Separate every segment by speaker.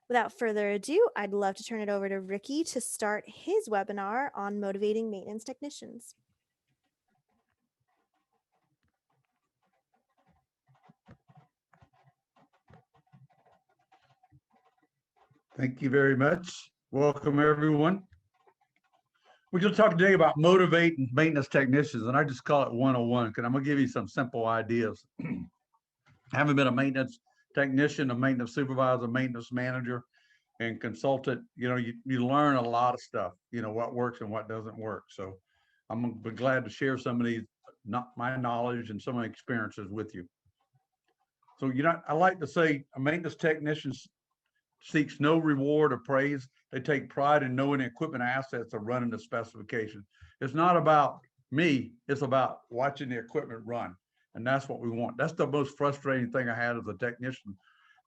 Speaker 1: Without further ado, I'd love to turn it over to Ricky to start his webinar on motivating maintenance technicians.
Speaker 2: Thank you very much. Welcome, everyone. We're going to talk today about motivating maintenance technicians, and I just call it 101 because I'm going to give you some simple ideas. I haven't been a maintenance technician, a maintenance supervisor, maintenance manager, and consultant. You learn a lot of stuff, what works and what doesn't work. So I'm going to be glad to share some of these, my knowledge and some of my experiences with you. So, I like to say a maintenance technician seeks no reward or praise. They take pride in knowing the equipment assets are running the specification. It's not about me, it's about watching the equipment run. And that's what we want. That's the most frustrating thing I had as a technician,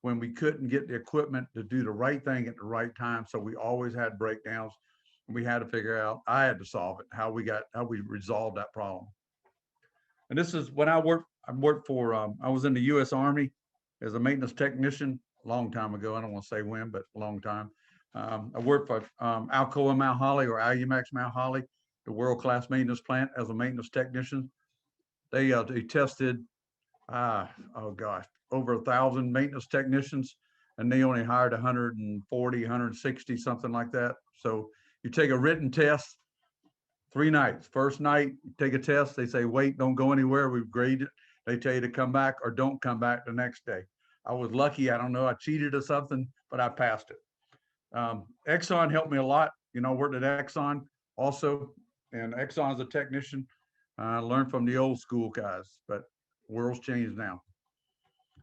Speaker 2: when we couldn't get the equipment to do the right thing at the right time. So we always had breakdowns, and we had to figure out, I had to solve it, how we resolved that problem. And this is when I worked for, I was in the U.S. Army as a maintenance technician a long time ago. I don't want to say when, but a long time. I worked for Alcoa Mount Holly, or Alumax Mount Holly, the world-class maintenance plant, as a maintenance technician. They tested, over 1,000 maintenance technicians, and they only hired 140, 160, something like that. So you take a written test, 3 nights. First night, you take a test. They say, wait, don't go anywhere. We've graded it. They tell you to come back or don't come back the next day. I was lucky. I don't know. I cheated or something, but I passed it. Exxon helped me a lot. I worked at Exxon also, and Exxon as a technician. I learned from the old school guys, but the world's changed now.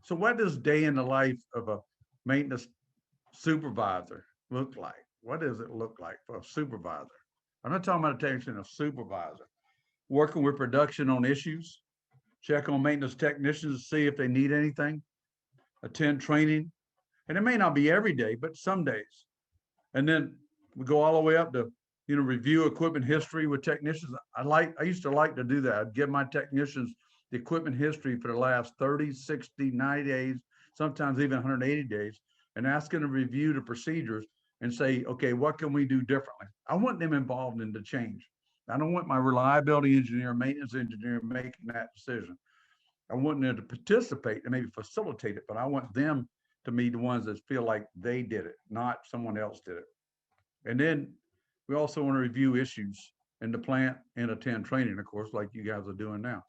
Speaker 2: So what does day in the life of a maintenance supervisor look like? What does it look like for a supervisor? I'm not talking about a technician, a supervisor. Working with production on issues, check on maintenance technicians to see if they need anything, attend training, and it may not be every day, but some days. And then we go all the way up to, review equipment history with technicians. I used to like to do that. I'd give my technicians the equipment history for the last 30, 60, 90 days, sometimes even 180 days, and ask them to review the procedures and say, okay, what can we do differently? I want them involved in the change. I don't want my reliability engineer, maintenance engineer making that decision. I want them to participate and maybe facilitate it, but I want them to be the ones that feel like they did it, not someone else did it. And then we also want to review issues in the plant and attend training, of course, like you guys are doing now.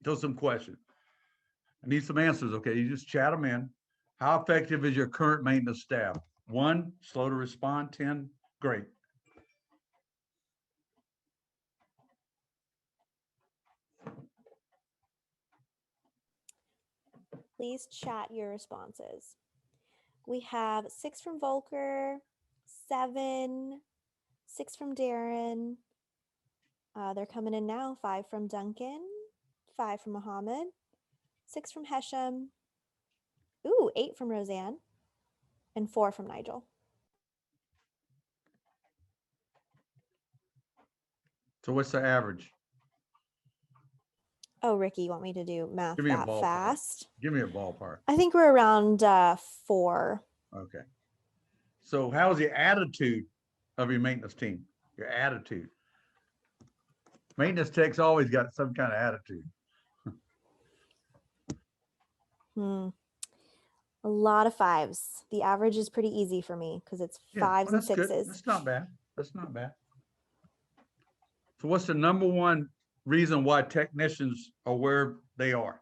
Speaker 2: So some questions. I need some answers, okay? You just chat them in. How effective is your current maintenance staff? 1, slow to respond. 10, great.
Speaker 1: Please chat your responses. We have 6 from Volker, 7, 6 from Darren. They're coming in now. 5 from Duncan, 5 from Mohammed, 6 from Hesham. Ooh, 8 from Roseanne, and 4 from Nigel.
Speaker 2: So what's the average?
Speaker 1: Oh, Ricky, you want me to do math
Speaker 2: Give me
Speaker 1: that
Speaker 2: a ballpark.
Speaker 1: fast?
Speaker 2: Give me a ballpark.
Speaker 1: I think we're around 4.
Speaker 2: Okay. So how's the attitude of your maintenance team? Your attitude. Maintenance tech's always got some kind of attitude.
Speaker 1: A lot of 5s. The average is pretty easy for me because it's 5s and 6s.
Speaker 2: Good. That's not bad. That's not bad. So what's the number one reason why technicians are where they are?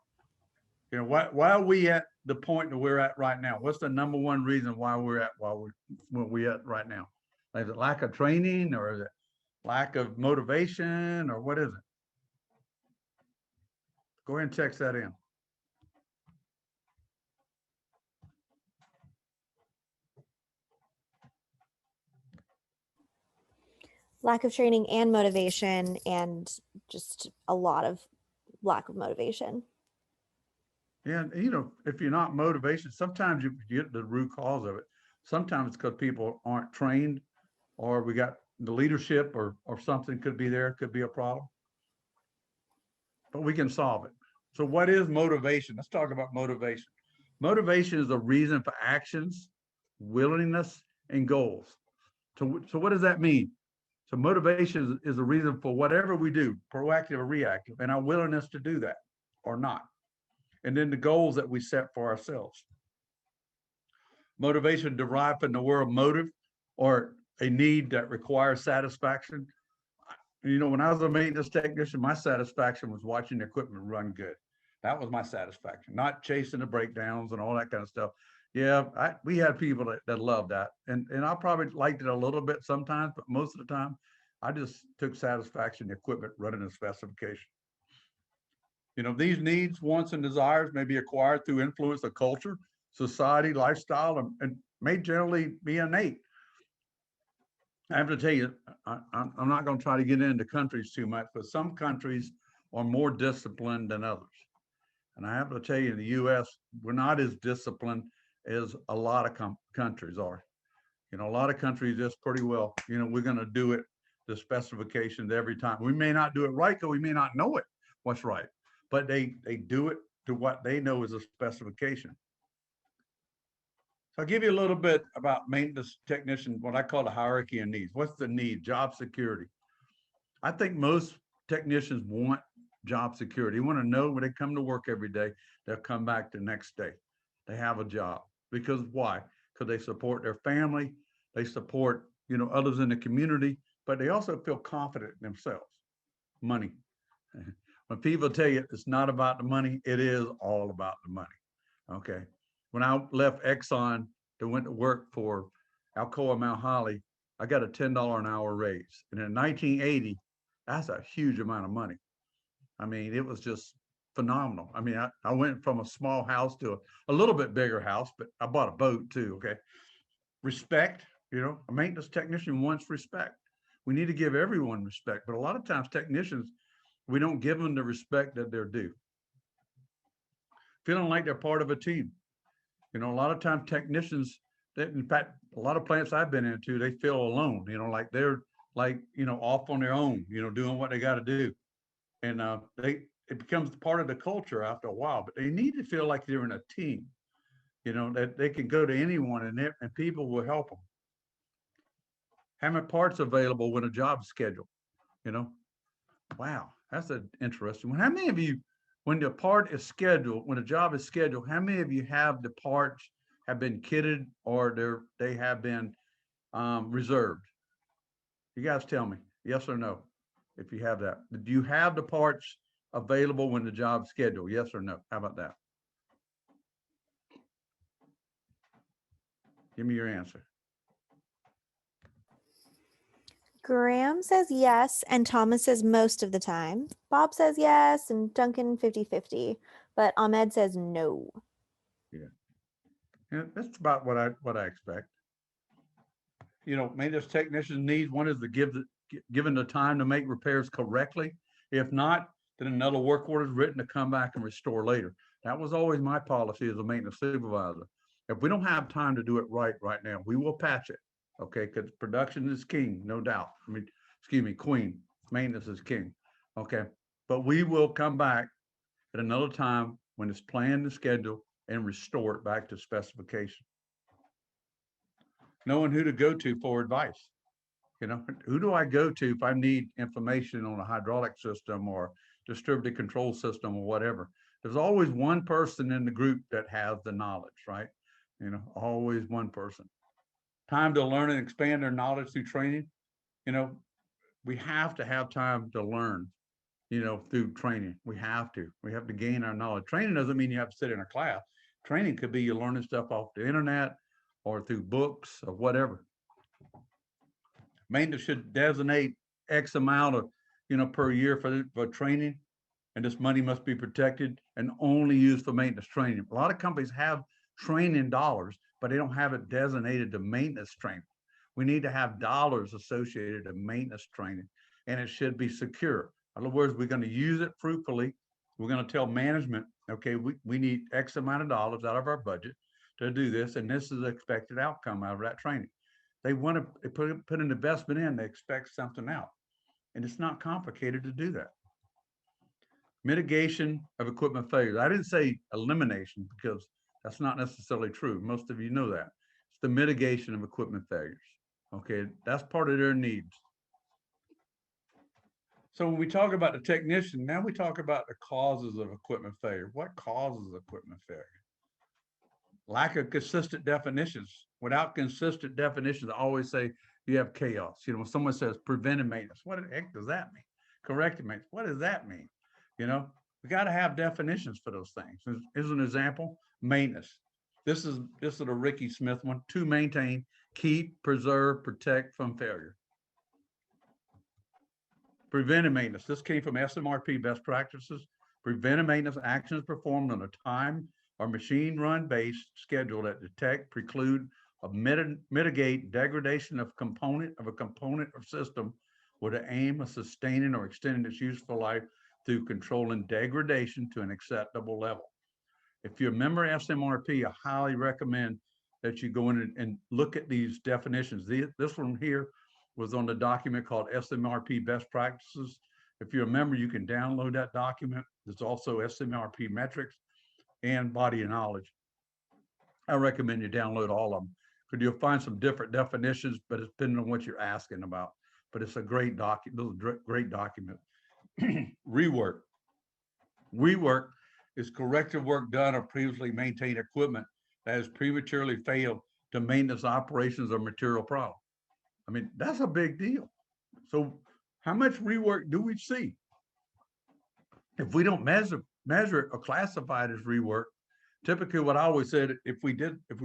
Speaker 2: Why are we at the point that we're at right now? What's the number one reason why we're at where we're at right now? Is it lack of training, or is it lack of motivation, or what is it? Go ahead and text that in.
Speaker 1: Lack of training and motivation, and just a lot of lack of motivation.
Speaker 2: Yeah, if you're not motivation, sometimes you get the root cause of it. Sometimes it's because people aren't trained, or we got the leadership or something could be there, could be a problem. But we can solve it. So what is motivation? Let's talk about motivation. Motivation is a reason for actions, willingness, and goals. So what does that mean? So motivation is a reason for whatever we do, proactive or reactive, and our willingness to do that or not. And then the goals that we set for ourselves. Motivation derived from the word motive or a need that requires satisfaction. You know, when I was a maintenance technician, my satisfaction was watching the equipment run good. That was my satisfaction, not chasing the breakdowns and all that kind of stuff. Yeah, we had people that loved that. And I probably liked it a little bit sometimes, but most of the time, I just took satisfaction in the equipment running the specification. You know, these needs, wants, and desires may be acquired through influence of culture, society, lifestyle, and may generally be innate. I have to tell you, I'm not going to try to get into countries too much, but some countries are more disciplined than others. And I have to tell you, in the U.S., we're not as disciplined as a lot of countries are. You know, a lot of countries just pretty well, you know, we're going to do it, the specifications every time. We may not do it right because we may not know it, what's right, but they do it to what they know is a specification. So I'll give you a little bit about maintenance technician, what I call the hierarchy of needs. What's the need? Job security. I think most technicians want job security. They want to know when they come to work every day, they'll come back the next day. They have a job. Because why? Because they support their family, they support, you know, others in the community, but they also feel confident in themselves. Money. When people tell you it's not about the money, it is all about the money. Okay. When I left Exxon to went to work for Alcoa Mount Holly, I got a $10 an hour raise. And in 1980, that's a huge amount of money. I mean, it was just phenomenal. I mean, I went from a small house to a little bit bigger house, but I bought a boat too. Okay. Respect, you know, a maintenance technician wants respect. We need to give everyone respect, but a lot of times technicians, we don't give them the respect that they're due. Feeling like they're part of a team. You know, a lot of times technicians, that in fact, a lot of plants I've been into, they feel alone, you know, like they're like, you know, off on their own, you know, doing what they got to do. And it becomes part of the culture after a while, but they need to feel like they're in a team, you know, that they can go to anyone and people will help them. Having parts available when a job's scheduled, you know, wow, that's an interesting one. How many of you, when the part is scheduled, when a job is scheduled, how many of you have the parts have been kitted or they have been reserved? You guys tell me, yes or no, if you have that. Do you have the parts available when the job's scheduled? Yes or no? How about that? Give me your answer.
Speaker 1: Graham says yes, and Thomas says most of the time. Bob says yes, and Duncan 50-50, but Ahmed says no.
Speaker 2: Yeah, that's about what I expect. You know, maintenance technicians need one is to given the time to make repairs correctly. If not, then another work order is written to come back and restore later. That was always my policy as a maintenance supervisor. If we don't have time to do it right now, we will patch it. Okay, because production is king, no doubt. I mean, excuse me, queen. Maintenance is king. Okay, but we will come back at another time when it's planned and scheduled and restore it back to specification. Knowing who to go to for advice. You know, who do I go to if I need information on a hydraulic system or distributed control system or whatever? There's always one person in the group that has the knowledge, right? You know, always one person. Time to learn and expand their knowledge through training. You know, we have to have time to learn, you know, through training. We have to gain our knowledge. Training doesn't mean you have to sit in a class. Training could be you learning stuff off the internet or through books or whatever. Maintenance should designate X amount of, you know, per year for training, and this money must be protected and only used for maintenance training. A lot of companies have training dollars, but they don't have it designated to maintenance training. We need to have dollars associated to maintenance training, and it should be secure. In other words, we're going to use it fruitfully. We're going to tell management, okay, we need X amount of dollars out of our budget to do this, and this is the expected outcome out of that training. They want to put an investment in, they expect something out. And it's not complicated to do that. Mitigation of equipment failures. I didn't say elimination because That's not necessarily true. Most of you know that. It's the mitigation of equipment failures. Okay, that's part of their needs. So when we talk about the technician, now we talk about the causes of equipment failure. What causes equipment failure? Lack of consistent definitions. Without consistent definitions, I always say you have chaos. You know, when someone says preventive maintenance, what the heck does that mean? Corrective maintenance, what does that mean? You know, we got to have definitions for those things. Here's an example: maintenance. This is a Ricky Smith one: to maintain, keep, preserve, protect from failure. Preventive maintenance. This came from SMRP best practices. Preventive maintenance actions performed on a time or machine run based schedule that detect, preclude, or mitigate degradation of a component or system with the aim of sustaining or extending its useful life through controlling degradation to an acceptable level. If you remember SMRP, I highly recommend that you go in and look at these definitions. This one here was on the document called SMRP Best Practices. If you remember, you can download that document. There's also SMRP metrics and body of knowledge. I recommend you download all of them because you'll find some different definitions, but it's depending on what you're asking about. But it's a great document, great document. Rework. Rework is corrective work done or previously maintained equipment that has prematurely failed to maintenance operations or material problem. I mean, that's a big deal. So how much rework do we see? If we don't measure it or classify it as rework, typically what I always said, if we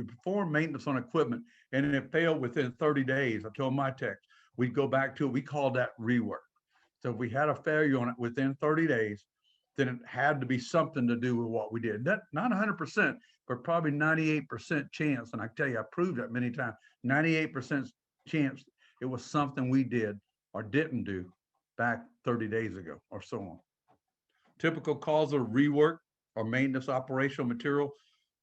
Speaker 2: perform maintenance on equipment and it failed within 30 days, I told my techs, we'd go back to it. We called that rework. So if we had a failure on it within 30 days, then it had to be something to do with what we did. Not 100%, but probably 98% chance. And I tell you, I proved that many times, 98% chance it was something we did or didn't do back 30 days ago or so on. Typical cause of rework or maintenance operational material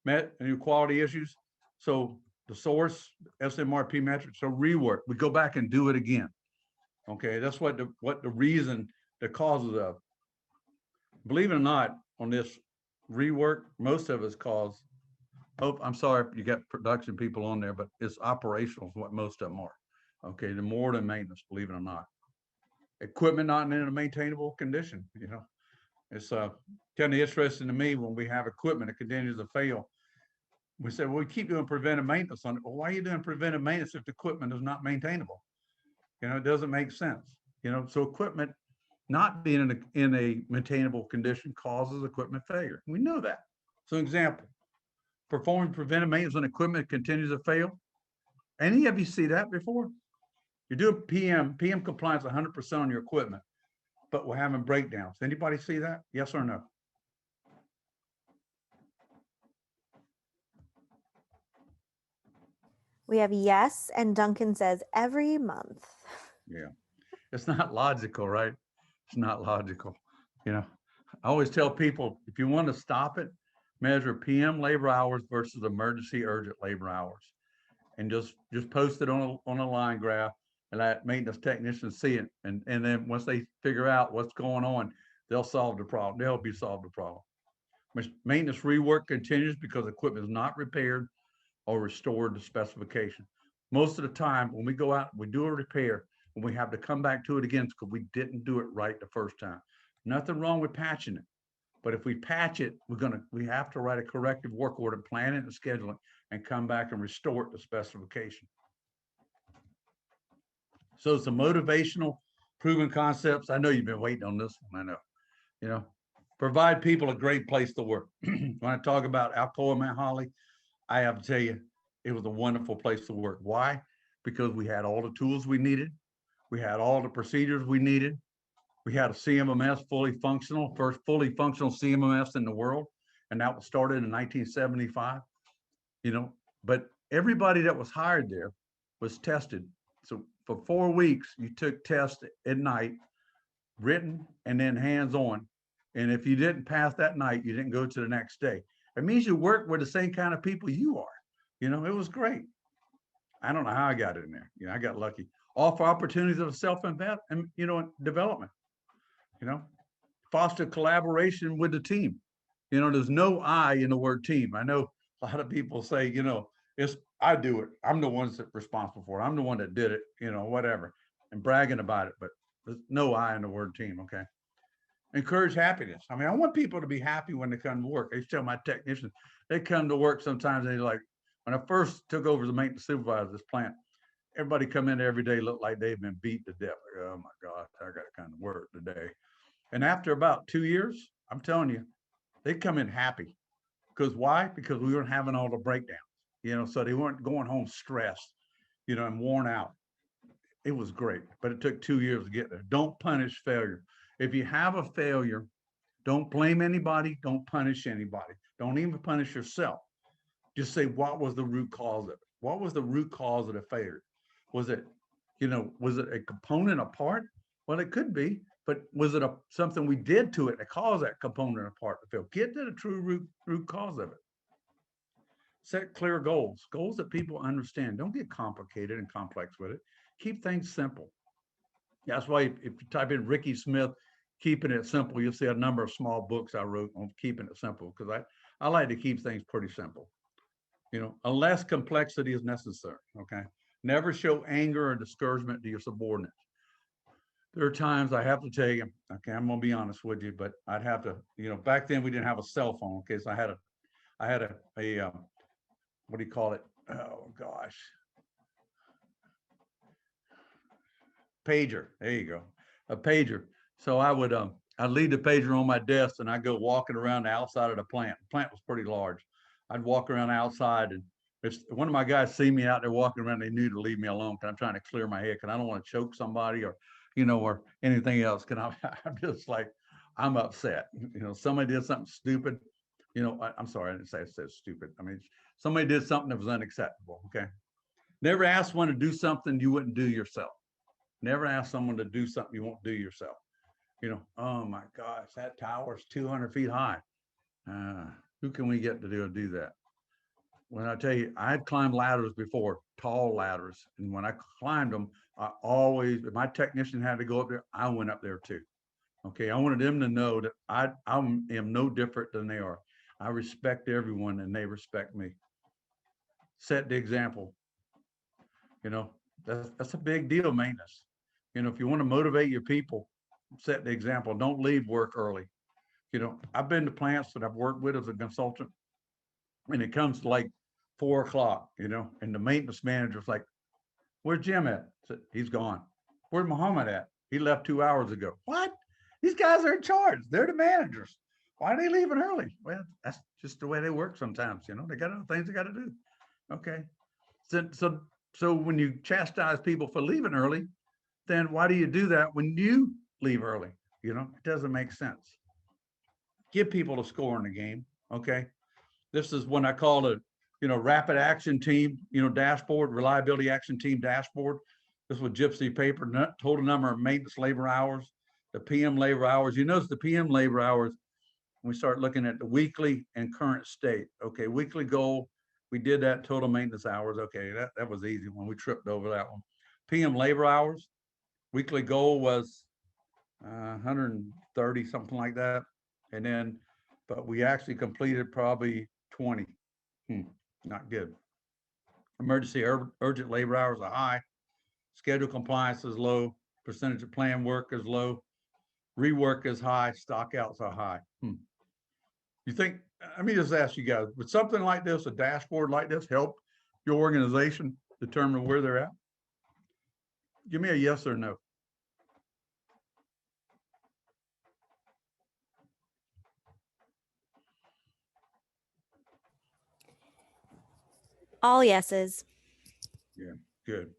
Speaker 2: and quality issues. So the source, SMRP metrics, so rework, we go back and do it again. Okay, that's what the reason, the causes of. Believe it or not, on this rework, most of it's cause, oh, I'm sorry, you got production people on there, but it's operational is what most of them are. Okay, the more than maintenance, believe it or not. Equipment not in a maintainable condition, you know. It's kind of interesting to me when we have equipment that continues to fail. We say, well, we keep doing preventive maintenance on it. Well, why are you doing preventive maintenance if the equipment is not maintainable? You know, it doesn't make sense. You know, so equipment not being in a maintainable condition causes equipment failure. We know that. So example, performing preventive maintenance on equipment continues to fail. Any of you see that before? You're doing PM compliance 100% on your equipment, but we're having breakdowns. Anybody see that? Yes or no?
Speaker 1: We have yes, and Duncan says every month.
Speaker 2: Yeah, it's not logical, right? It's not logical. You know, I always tell people, if you want to stop it, measure PM labor hours versus emergency urgent labor hours, and just post it on a line graph and let maintenance technicians see it. And then once they figure out what's going on, they'll solve the problem. They'll help you solve the problem. Maintenance rework continues because equipment is not repaired or restored to specification. Most of the time when we go out, we do a repair and we have to come back to it again because we didn't do it right the first time. Nothing wrong with patching it. But if we patch it, we have to write a corrective work order, plan it and schedule it, and come back and restore it to specification. So it's a motivational, proven concepts. I know you've been waiting on this one. I know, you know, provide people a great place to work. When I talk about Alcoa Mount Holly, I have to tell you, it was a wonderful place to work. Why? Because we had all the tools we needed. We had all the procedures we needed. We had a CMMS fully functional, first fully functional CMMS in the world. And that was started in 1975, you know, but everybody that was hired there was tested. So for 4 weeks, you took tests at night, written and then hands-on. And if you didn't pass that night, you didn't go to the next day. It means you work with the same kind of people you are. You know, it was great. I don't know how I got in there. You know, I got lucky. Offer opportunities of self-invest and, you know, development. You know, foster collaboration with the team. You know, there's no I in the word team. I know a lot of people say, it's, I do it. I'm the one that's responsible for it. I'm the one that did it, whatever, and bragging about it. But there's no I in the word team. Okay. Encourage happiness. I mean, I want people to be happy when they come to work. I used to tell my technicians, they come to work sometimes and they're like, when I first took over the maintenance supervisor of this plant, everybody come in every day looked like they've been beat to death. Like, oh my gosh, I got to come to work today. And after about 2 years, I'm telling you, they come in happy. Because why? Because we weren't having all the breakdowns, so they weren't going home stressed, and worn out. It was great, but it took 2 years to get there. Don't punish failure. If you have a failure, don't blame anybody. Don't punish anybody. Don't even punish yourself. Just say, what was the root cause of it? What was the root cause of the failure? Was it, was it a component, a part? Well, it could be, but was it something we did to it that caused that component or part to fail? Get to the true root cause of it. Set clear goals that people understand. Don't get complicated and complex with it. Keep things simple. That's why if you type in Ricky Smith, keeping it simple, you'll see a number of small books I wrote on keeping it simple, because I like to keep things pretty simple. Unless complexity is necessary. Okay. Never show anger or discouragement to your subordinates. There are times I have to tell you, okay, I'm gonna be honest with you, but I'd have to, back then we didn't have a cell phone. Okay, so I had a what do you call it? Oh gosh, pager. There you go, a pager. So I'd leave the pager on my desk and I'd go walking around the outside of the plant. The plant was pretty large. I'd walk around outside, and if one of my guys see me out there walking around, they knew to leave me alone because I'm trying to clear my head because I don't want to choke somebody or or anything else. Because I'm just like, I'm upset. Somebody did something stupid. I'm sorry, I didn't say I said stupid. I mean, somebody did something that was unacceptable. Okay. Never ask someone to do something you wouldn't do yourself. Never ask someone to do something you won't do yourself. Oh my gosh, that tower's 200 feet high. Who can we get to do that? When I tell you, I had climbed ladders before, tall ladders. And when I climbed them, if my technician had to go up there, I went up there too. Okay. I wanted them to know that I am no different than they are. I respect everyone and they respect me. Set the example. That's a big deal, maintenance. If you want to motivate your people, set the example. Don't leave work early. I've been to plants that I've worked with as a consultant, and it comes to like 4 o'clock, and the maintenance manager's like, "Where's Jim at?" I said, "He's gone." "Where's Muhammad at?" "He left 2 hours ago." "What? These guys are in charge. They're the managers. Why are they leaving early?" "Well, that's just the way they work sometimes. They got other things they got to do." Okay. So when you chastise people for leaving early, then why do you do that when you leave early? It doesn't make sense. Give people a score in the game. Okay. This is when I call it, rapid action team, dashboard, reliability action team dashboard. This was Gypsy paper, total number of maintenance labor hours, the PM labor hours. You notice the PM labor hours, we start looking at the weekly and current state. Okay, weekly goal, we did that, total maintenance hours. Okay, that was easy when we tripped over that one. PM labor hours, weekly goal was 130, something like that. And then, but we actually completed probably 20. Not good. Emergency urgent labor hours are high. Schedule compliance is low. Percentage of planned work is low. Rework is high. Stockouts are high. You think, let me just ask you guys, would something like this, a dashboard like this, help your organization determine where they're at? Give me a yes or no.
Speaker 1: All yeses.
Speaker 2: Yeah, good.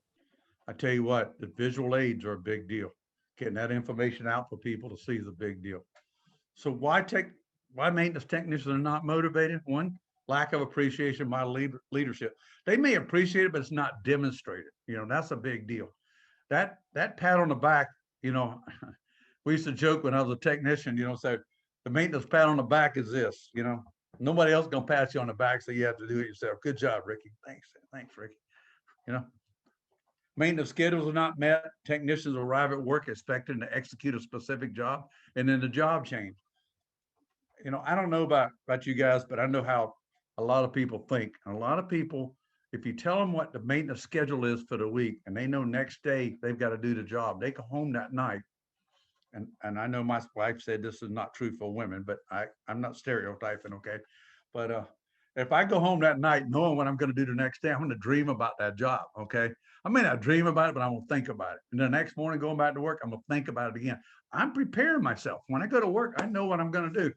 Speaker 2: I tell you what, the visual aids are a big deal. Getting that information out for people to see is a big deal. So why maintenance technicians are not motivated? One, lack of appreciation by leadership. They may appreciate it, but it's not demonstrated. That's a big deal. That pat on the back, we used to joke when I was a technician, say the maintenance pat on the back is this, nobody else gonna pat you on the back, so you have to do it yourself. Good job, Ricky. Thanks, Ricky. Maintenance schedules are not met. Technicians arrive at work expecting to execute a specific job, and then the job change. I don't know about you guys, but I know how a lot of people think. And a lot of people, if you tell them what the maintenance schedule is for the week and they know next day they've got to do the job, they go home that night. And I know my wife said this is not true for women, but I'm not stereotyping, okay? But if I go home that night knowing what I'm going to do the next day, I'm going to dream about that job, okay? I may not dream about it, but I'm going to think about it. And the next morning going back to work, I'm going to think about it again. I'm preparing myself. When I go to work, I know what I'm going to do.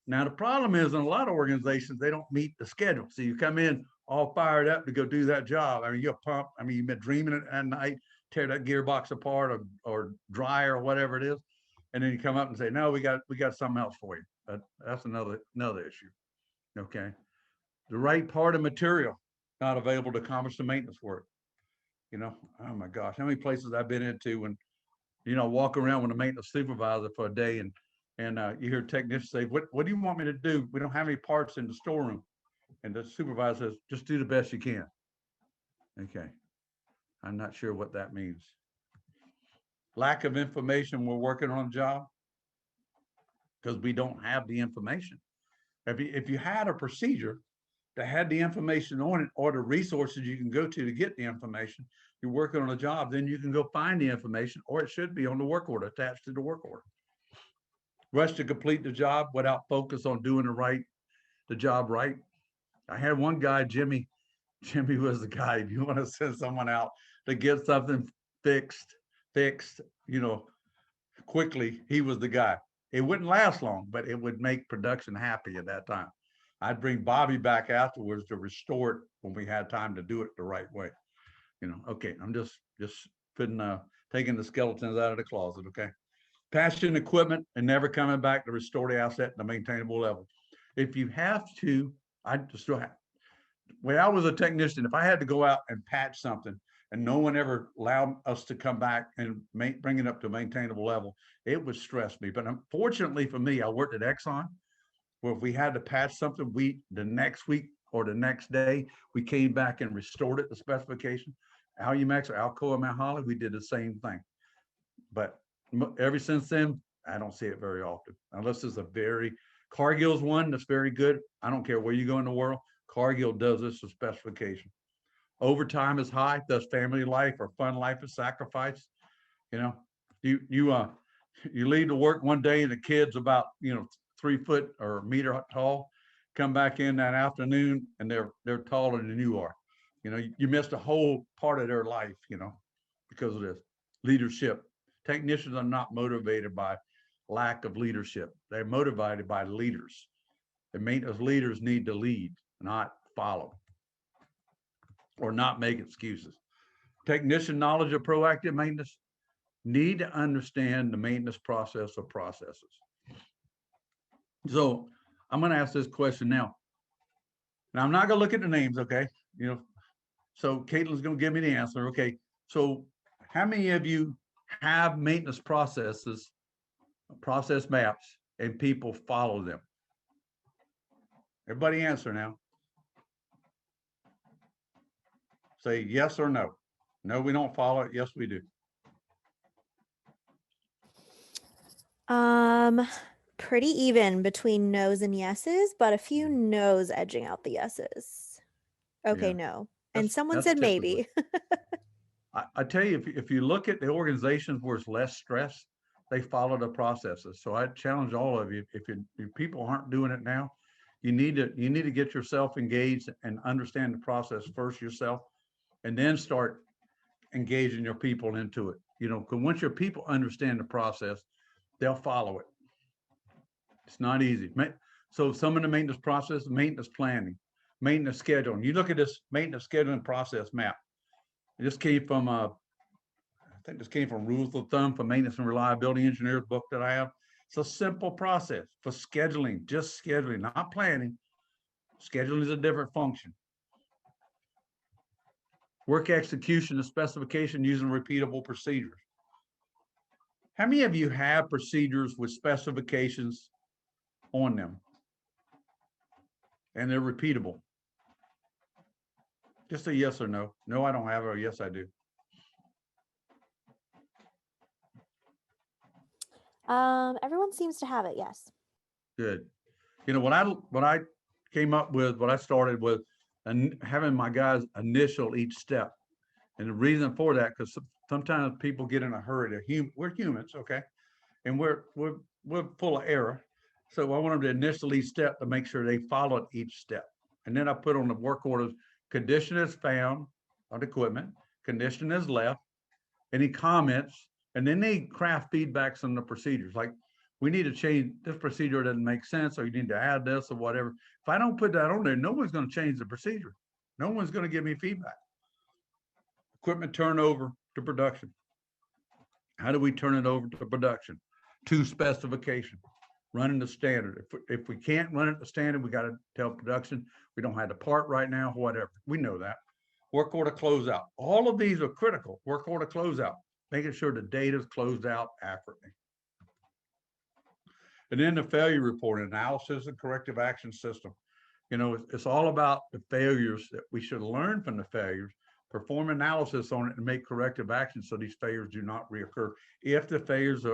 Speaker 2: Now, the problem is in a lot of organizations, they don't meet the schedule. So you come in all fired up to go do that job. I mean, you're pumped. I mean, you've been dreaming it at night, tear that gearbox apart or dry or whatever it is. And then you come up and say, no, we got something else for you. That's another issue. Okay. The right part of material not available to accomplish the maintenance work. You know, oh my gosh, how many places I've been into when, walk around with a maintenance supervisor for a day and you hear technicians say, what do you want me to do? We don't have any parts in the storeroom. And the supervisor says, just do the best you can. Okay. I'm not sure what that means. Lack of information. We're working on a job because we don't have the information. If you had a procedure that had the information on it or the resources you can go to get the information, you're working on a job, then you can go find the information, or it should be on the work order, attached to the work order. Rush to complete the job without focus on doing the job right. I had one guy, Jimmy was the guy. If you want to send someone out to get something fixed, quickly, he was the guy. It wouldn't last long, but it would make production happy at that time. I'd bring Bobby back afterwards to restore it when we had time to do it the right way. Okay, I'm just putting taking the skeletons out of the closet, okay? Patching equipment and never coming back to restore the asset in a maintainable level. If you have to, I just still have. When I was a technician, if I had to go out and patch something and no one ever allowed us to come back and bring it up to a maintainable level, it would stress me. But unfortunately for me, I worked at Exxon, where if we had to patch something, the next week or the next day, we came back and restored it to specification. Alumex or Alcoa Mount Holly, we did the same thing. But ever since then, I don't see it very often, unless it's Cargill's one that's very good. I don't care where you go in the world. Cargill does this to specification. Overtime is high, thus family life or fun life is sacrificed. You leave to work one day and the kid's about 3 foot or a meter tall, come back in that afternoon and they're taller than you are. You missed a whole part of their life, because of this leadership. Technicians are not motivated by lack of leadership. They're motivated by leaders. The maintenance leaders need to lead, not follow or not make excuses. Technician knowledge of proactive maintenance need to understand the maintenance process or processes. So I'm going to ask this question now. Now I'm not going to look at the names, okay? So Caitlin's going to give me the answer. Okay. So how many of you have maintenance processes, process maps, and people follow them? Everybody answer now. Say yes or no. No, we don't follow it. Yes, we do.
Speaker 1: Pretty even between no's and yeses, but a few no's edging out the yeses. Okay,
Speaker 2: Yeah.
Speaker 1: no. And someone
Speaker 2: That's
Speaker 1: said
Speaker 2: typically.
Speaker 1: maybe.
Speaker 2: I tell you, if you look at the organizations where it's less stress, they follow the processes. So I challenge all of you, if people aren't doing it now, you need to get yourself engaged and understand the process first yourself, and then start engaging your people into it. Because once your people understand the process, they'll follow it. It's not easy. So some of the maintenance process, maintenance planning, maintenance scheduling. You look at this maintenance scheduling process map. This came from I think this came from Rules of Thumb for Maintenance and Reliability Engineers book that I have. It's a simple process for scheduling, just scheduling, not planning. Scheduling is a different function. Work execution and specification using repeatable procedures. How many of you have procedures with specifications on them and they're repeatable? Just a yes or no. No, I don't have it, or yes, I do.
Speaker 1: Everyone seems to have it, yes.
Speaker 2: Good. What I came up with what I started with, and having my guys initial each step. And the reason for that, because sometimes people get in a hurry. We're humans, okay, and we're full of error. So I want them to initial each step to make sure they followed each step. And then I put on the work orders: condition is found on the equipment, condition is left, any comments, and then they craft feedbacks on the procedures. Like, we need to change this procedure, doesn't make sense, or you need to add this or whatever. If I don't put that on there, no one's going to change the procedure. No one's going to give me feedback. Equipment turnover to production. How do we turn it over to production? To specification, running the standard. If we can't run it the standard, we got to tell production we don't have the part right now, whatever. We know that. Work order closeout. All of these are critical. Work order closeout, making sure the data is closed out accurately. And then the failure report, analysis and corrective action system. You know, it's all about the failures that we should learn from the failures, perform analysis on it, and make corrective actions so these failures do not reoccur if the failures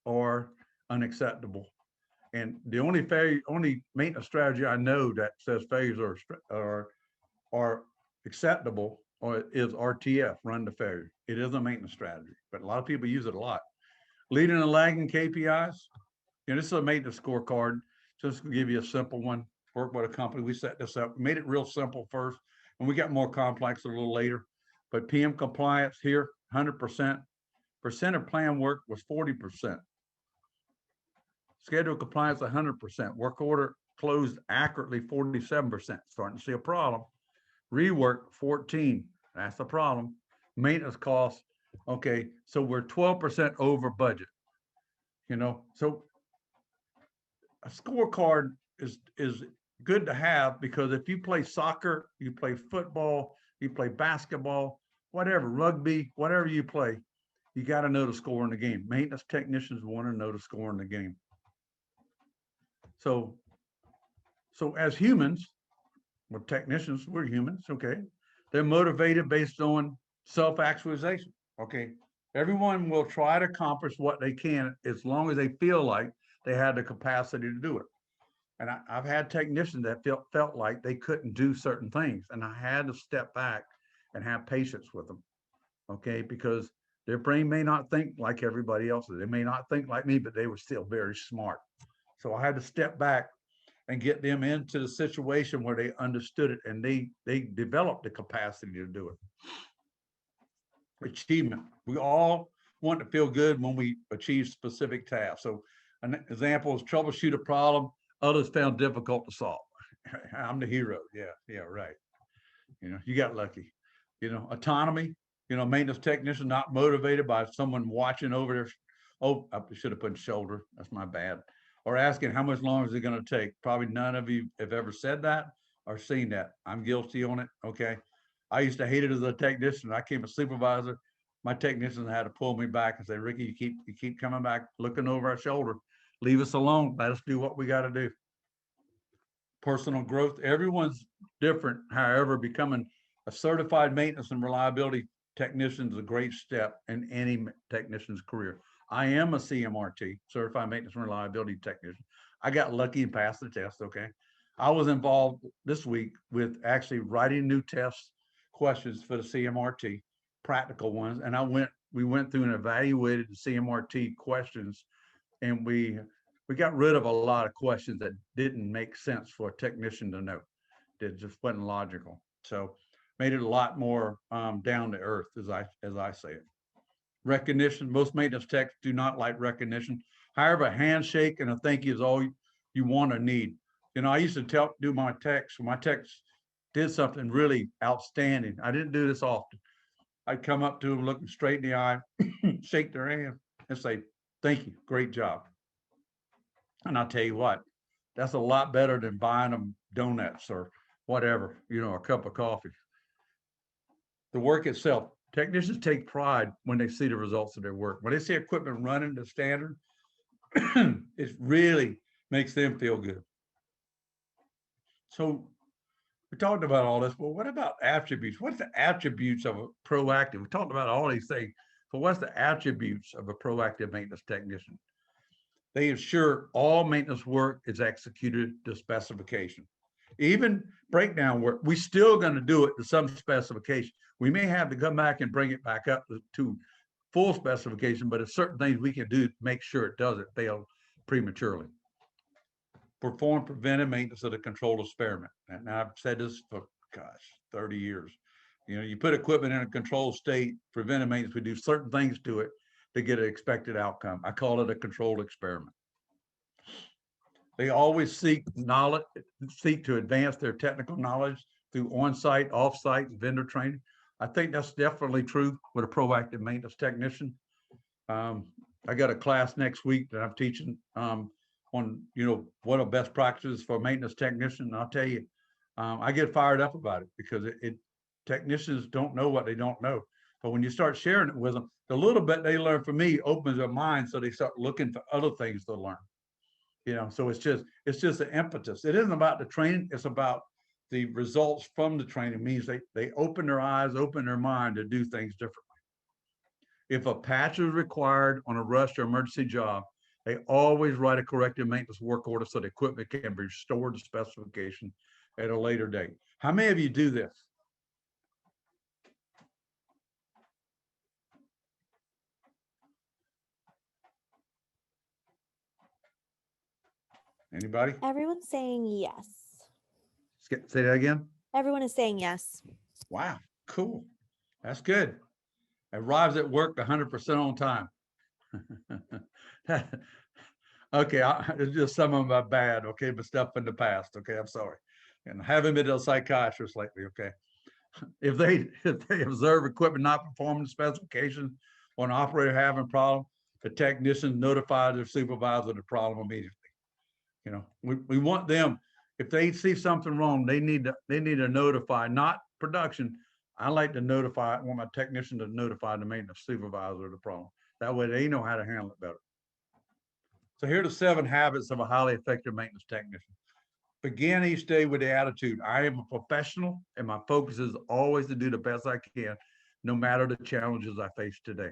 Speaker 2: are unacceptable. And the only maintenance strategy I know that says failures are acceptable is RTF, run to failure. It is a maintenance strategy, but a lot of people use it a lot. Leading and lagging KPIs. You know, this is a maintenance scorecard. Just to give you a simple one. Work with a company. We set this up. We made it real simple first, and we got more complex a little later. But PM compliance here, 100%. Percent of plan work was 40%. Schedule compliance, 100%. Work order closed accurately, 47%. Starting to see a problem. Rework, 14. That's the problem. Maintenance costs, okay, so we're 12% over budget. You know, so a scorecard is good to have, because if you play soccer, you play football, you play basketball, whatever, rugby, whatever you play, you got to know the score in the game. Maintenance technicians want to know the score in the game. So as humans, we're technicians, we're humans, okay? They're motivated based on self-actualization, okay? Everyone will try to accomplish what they can as long as they feel like they had the capacity to do it. And I've had technicians that felt like they couldn't do certain things, and I had to step back and have patience with them, okay? Because their brain may not think like everybody else's. They may not think like me, but they were still very smart. So I had to step back and get them into the situation where they understood it, and they developed the capacity to do it. Achievement. We all want to feel good when we achieve specific tasks. So an example is troubleshoot a problem others found difficult to solve. I'm the hero. Yeah, right. You know, you got lucky. You know, autonomy. You know, maintenance technician not motivated by someone watching over their. Oh, I should have put shoulder. That's my bad. Or asking how much longer is it going to take. Probably none of you have ever said that or seen that. I'm guilty on it. Okay. I used to hate it as a technician. I became a supervisor. My technicians had to pull me back and say, Ricky, you keep coming back, looking over our shoulder. Leave us alone. Let us do what we got to do. Personal growth. Everyone's different. However, becoming a certified maintenance and reliability technician is a great step in any technician's career. I am a CMRT, certified maintenance and reliability technician. I got lucky and passed the test. Okay. I was involved this week with actually writing new test questions for the CMRT, practical ones. And we went through and evaluated the CMRT questions, and we got rid of a lot of questions that didn't make sense for a technician to know. It just wasn't logical. So made it a lot more down to earth, as I say it. Recognition. Most maintenance techs do not like recognition. However, a handshake and a thank you is all you want or need. You know, I used to do my techs. When my techs did something really outstanding, I didn't do this often. I'd come up to them, look them straight in the eye, shake their hand, and say, "Thank you, great job." And I'll tell you what, that's a lot better than buying them donuts or whatever, you know, a cup of coffee. The work itself. Technicians take pride when they see the results of their work. When they see equipment running to standard, it really makes them feel good. So we talked about all this, but what about attributes? What's the attributes of a proactive? We talked about all these things. So what's the attributes of a proactive maintenance technician? They ensure all maintenance work is executed to specification. Even breakdown work, we still going to do it to some specification. We may have to come back and bring it back up to full specification, but it's certain things we can do to make sure it doesn't fail prematurely. Perform preventive maintenance of the controlled experiment. And I've said this for, gosh, 30 years. You know, you put equipment in a controlled state, preventive maintenance, we do certain things to it to get an expected outcome. I call it a controlled experiment. They always seek knowledge, seek to advance their technical knowledge through on-site, off-site, vendor training. I think that's definitely true with a proactive maintenance technician. I got a class next week that I'm teaching on, what are best practices for maintenance technician. And I'll tell you, I get fired up about it because technicians don't know what they don't know. But when you start sharing it with them, the little bit they learn from me opens their mind, so they start looking for other things to learn. So it's just an impetus. It isn't about the training, it's about the results from the training. Means they open their eyes, open their mind to do things differently. If a patch is required on a rush or emergency job, they always write a corrective maintenance work order so the equipment can be restored to specification at a later date. How many of you do this? Anybody?
Speaker 1: Everyone's saying yes.
Speaker 2: Say that again.
Speaker 1: Everyone is saying yes.
Speaker 2: Wow, cool. That's good. Arrives at work 100% on time. Okay, it's just some of them are bad, okay, but stuff in the past, okay, I'm sorry. And haven't been to a psychiatrist lately, okay. If they observe equipment not performing the specifications or an operator having a problem, the technician notifies their supervisor of the problem immediately. We want them, if they see something wrong, they need to notify, not production. I want my technician to notify the maintenance supervisor of the problem. That way they know how to handle it better. So here are the 7 habits of a highly effective maintenance technician. Begin each day with the attitude, I am a professional and my focus is always to do the best I can, no matter the challenges I face today.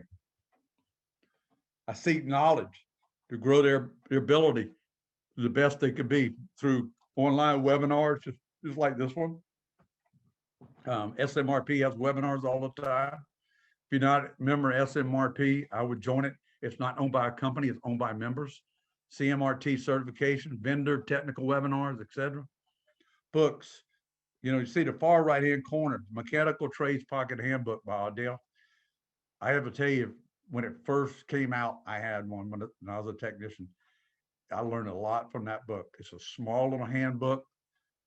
Speaker 2: I seek knowledge to grow their ability to the best they could be through online webinars, just like this one. SMRP has webinars all the time. If you're not a member of SMRP, I would join it. It's not owned by a company, it's owned by members. CMRT certification, vendor, technical webinars, etc. Books. You see the far right-hand corner, Mechanical Trades Pocket Handbook by Adele. I have to tell you, when it first came out, I had one when I was a technician. I learned a lot from that book. It's a small little handbook.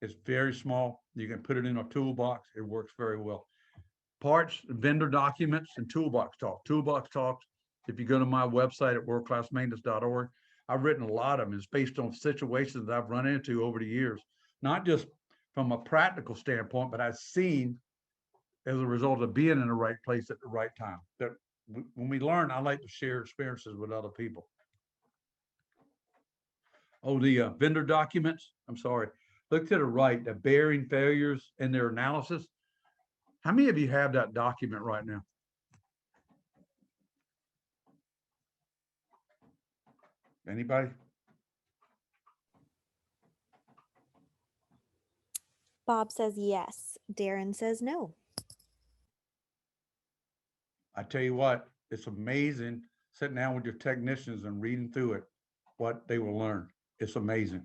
Speaker 2: It's very small. You can put it in a toolbox. It works very well. Parts, vendor documents, and toolbox talk. Toolbox talks, if you go to my website at worldclassmaintenance.org, I've written a lot of them. It's based on situations that I've run into over the years, not just from a practical standpoint, but I've seen as a result of being in the right place at the right time. That when we learn, I like to share experiences with other people. Oh, the vendor documents, I'm sorry. Look to the right, the bearing failures and their analysis. How many of you have that document right now? Anybody?
Speaker 1: Bob says yes. Darren says no.
Speaker 2: I tell you what, it's amazing sitting down with your technicians and reading through it, what they will learn. It's amazing.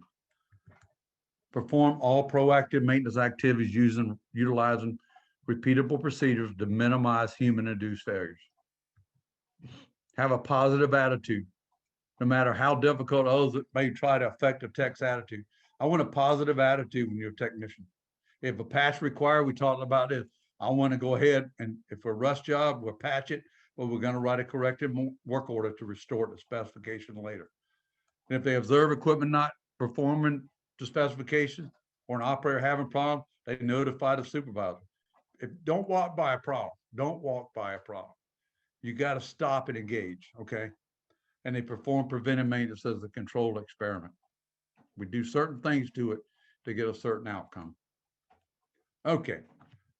Speaker 2: Perform all proactive maintenance activities utilizing repeatable procedures to minimize human-induced failures. Have a positive attitude, no matter how difficult others may try to affect a tech's attitude. I want a positive attitude when you're a technician. If a patch required, we talked about this. I want to go ahead and if we're a rush job, we'll patch it, but we're going to write a corrective work order to restore it to specification later. And if they observe equipment not performing to specification or an operator having a problem, they notify the supervisor. Don't walk by a problem. Don't walk by a problem. You got to stop and engage, okay? And they perform preventive maintenance as a controlled experiment. We do certain things to it to get a certain outcome. Okay,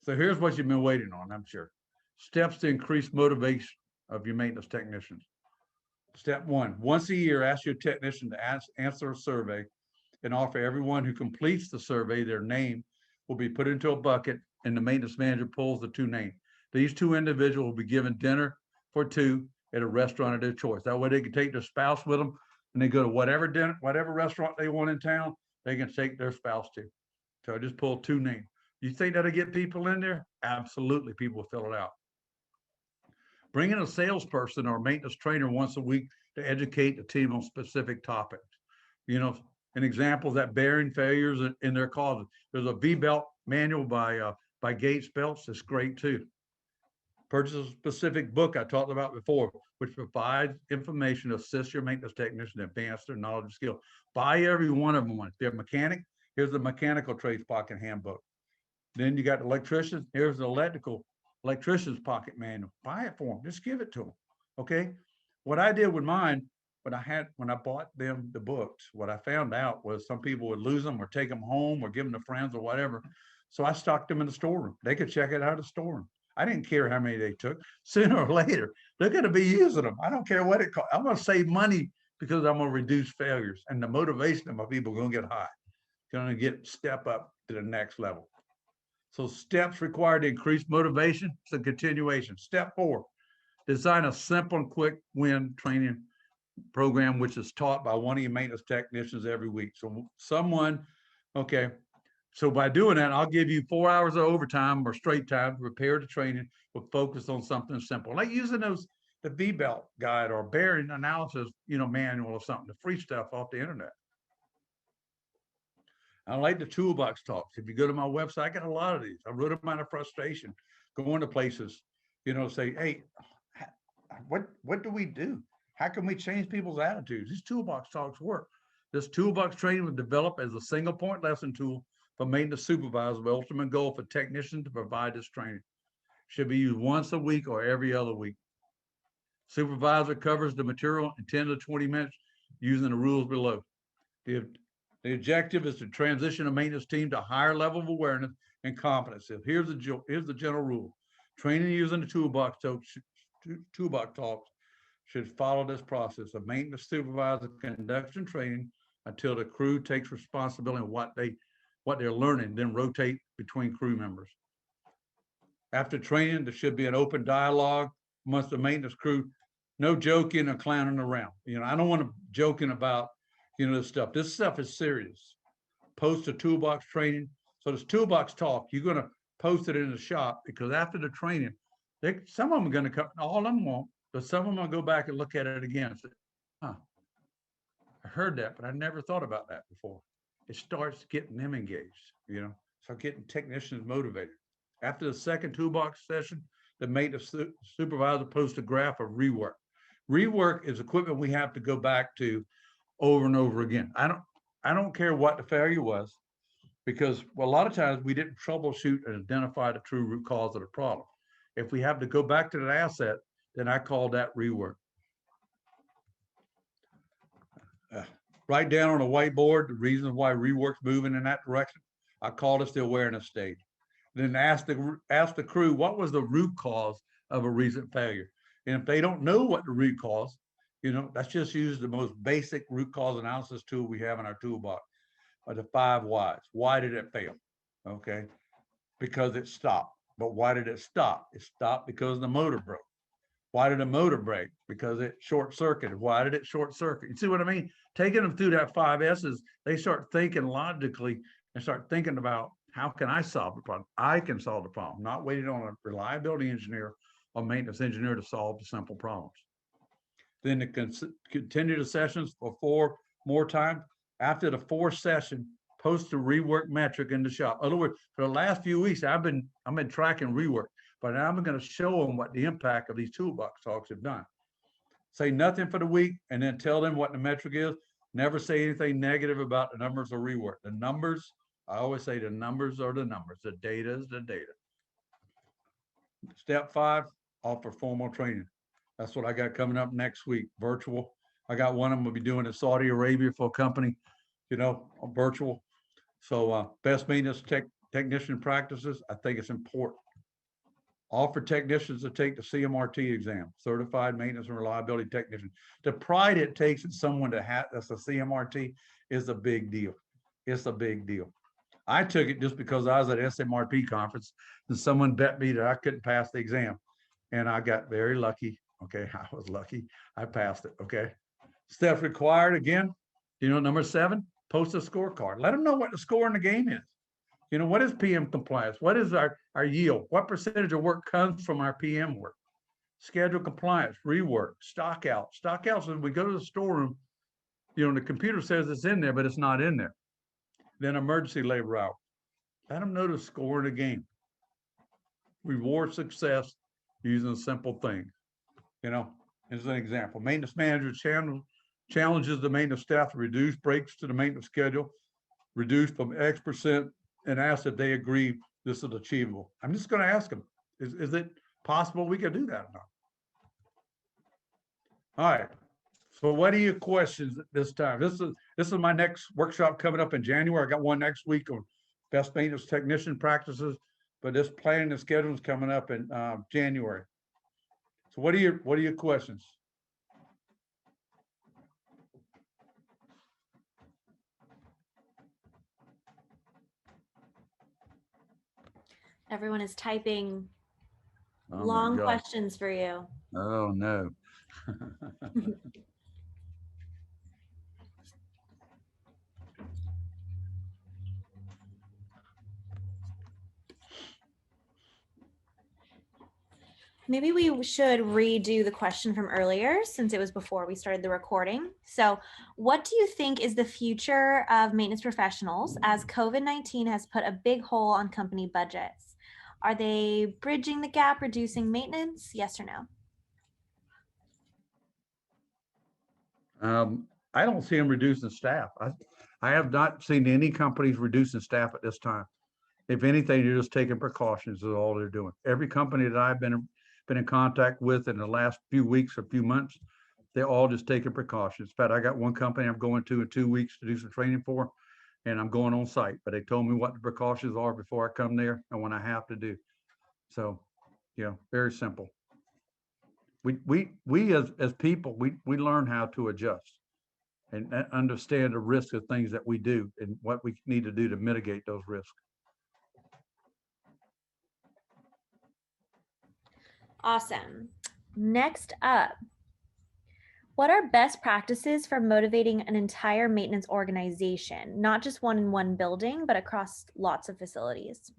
Speaker 2: so here's what you've been waiting on, I'm sure. Steps to increase motivation of your maintenance technicians. Step 1, once a year, ask your technician to answer a survey and offer everyone who completes the survey, their name will be put into a bucket, and the maintenance manager pulls the 2 names. These 2 individuals will be given dinner for 2 at a restaurant of their choice. That way they can take their spouse with them, and they go to whatever dinner, whatever restaurant they want in town, they can take their spouse to. So I just pulled 2 names. You think that'll get people in there? Absolutely, people will fill it out. Bring in a salesperson or a maintenance trainer once a week to educate the team on specific topics. You know, an example of that bearing failures in their causes. There's a V-belt manual by Gates Belts that's great too. Purchase a specific book I talked about before, which provides information to assist your maintenance technician to advance their knowledge and skill. Buy every one of them one. If they're a mechanic, here's the mechanical trades pocket handbook. Then you got the electricians, here's the electrician's pocket manual. Buy it for them, just give it to them. Okay. What I did with mine, when I bought them the books, what I found out was some people would lose them or take them home or give them to friends or whatever. So I stocked them in the storeroom. They could check it out of the storeroom. I didn't care how many they took. Sooner or later, they're going to be using them. I don't care what it costs. I'm going to save money because I'm going to reduce failures. And the motivation of my people are going to get high. Going to get step up to the next level. So steps required to increase motivation. It's a continuation. Step 4, design a simple and quick win training program, which is taught by one of your maintenance technicians every week. So okay. So by doing that, I'll give you 4 hours of overtime or straight time to prepare the training with focus on something simple, like using the V-belt guide or bearing analysis, manual or something, the free stuff off the internet. I like the toolbox talks. If you go to my website, I got a lot of these. I wrote them out of frustration, going to places, say, hey, what do we do? How can we change people's attitudes? These toolbox talks work. This toolbox training was developed as a single point lesson tool for maintenance supervisors with the ultimate goal for technicians to provide this training. Should be used once a week or every other week. Supervisor covers the material in 10 to 20 minutes using the rules below. The objective is to transition a maintenance team to a higher level of awareness and competency. Here's the general rule. Training using the toolbox talks should follow this process. A maintenance supervisor conducts training until the crew takes responsibility of what they're learning, then rotate between crew members. After training, there should be an open dialogue amongst the maintenance crew. No joking or clowning around. I don't want to joking about this stuff. This stuff is serious. Post a toolbox training. So this toolbox talk, you're going to post it in the shop, because after the training, some of them are going to come, all of them won't, but some of them will go back and look at it again and say, I heard that, but I never thought about that before. It starts getting them engaged, start getting technicians motivated. After the second toolbox session, the maintenance supervisor posts a graph of rework. Rework is equipment we have to go back to over and over again. I don't care what the failure was, because a lot of times we didn't troubleshoot and identify the true root cause of the problem. If we have to go back to that asset, then I call that rework. Write down on a whiteboard the reasons why rework's moving in that direction. I call this the awareness stage. Then ask the crew, what was the root cause of a recent failure? And if they don't know what the root cause, let's just use the most basic root cause analysis tool we have in our toolbox, or the 5 whys. Why did it fail? Okay, because it stopped. But why did it stop? It stopped because the motor broke. Why did the motor break? Because it short circuited. Why did it short circuit? You see what I mean? Taking them through that 5 S's, they start thinking logically and start thinking about, how can I solve the problem? I can solve the problem, not waiting on a reliability engineer or maintenance engineer to solve the simple problems. Then to continue the sessions for 4 more times. After the 4th session, post the rework metric in the shop. In other words, for the last few weeks, I've been tracking rework, but now I'm going to show them what the impact of these toolbox talks have done. Say nothing for the week, and then tell them what the metric is. Never say anything negative about the numbers or rework. The numbers, I always say the numbers are the numbers. The data is the data. Step 5, offer formal training. That's what I got coming up next week, virtual. I got one of them will be doing in Saudi Arabia for a company, virtual. So best maintenance technician practices, I think it's important. Offer technicians to take the CMRT exam, Certified Maintenance and Reliability Technician. The pride it takes in someone that's a CMRT is a big deal. It's a big deal. I took it just because I was at SMRP conference and someone bet me that I couldn't pass the exam. And I got very lucky. Okay. I was lucky. I passed it. Okay. Steps required again. Number 7, post a scorecard. Let them know what the score in the game is. What is PM compliance? What is our yield? What percentage of work comes from our PM work? Schedule compliance, rework, stock out. Stock outs, when we go to the storeroom, the computer says it's in there, but it's not in there. Then emergency labor hour. Let them know the score in the game. Reward success using simple things. As an example, maintenance manager challenges the maintenance staff to reduce breaks to the maintenance schedule, reduce from X% and ask if they agree this is achievable. I'm just going to ask them, is it possible we can do that or not? All right. So what are your questions this time? This is my next workshop coming up in January. I got one next week on best maintenance technician practices, but this planning and scheduling is coming up in January. So what are your questions?
Speaker 1: Everyone is typing
Speaker 2: Oh
Speaker 1: long questions for you.
Speaker 2: Oh no.
Speaker 1: Maybe we should redo the question from earlier since it was before we started the recording. So what do you think is the future of maintenance professionals as COVID-19 has put a big hole on company budgets? Are they bridging the gap, reducing maintenance? Yes or no?
Speaker 2: I don't see them reducing staff. I have not seen any companies reducing staff at this time. If anything, they're just taking precautions is all they're doing. Every company that I've been in contact with in the last few weeks or few months, they're all just taking precautions. In fact, I got one company I'm going to in 2 weeks to do some training for, and I'm going on site, but they told me what the precautions are before I come there and what I have to do. So, very simple. We as people, we learn how to adjust and understand the risk of things that we do and what we need to do to mitigate those risks.
Speaker 1: Awesome. Next up, what are best practices for motivating an entire maintenance organization, not just one in one building, but across lots of facilities?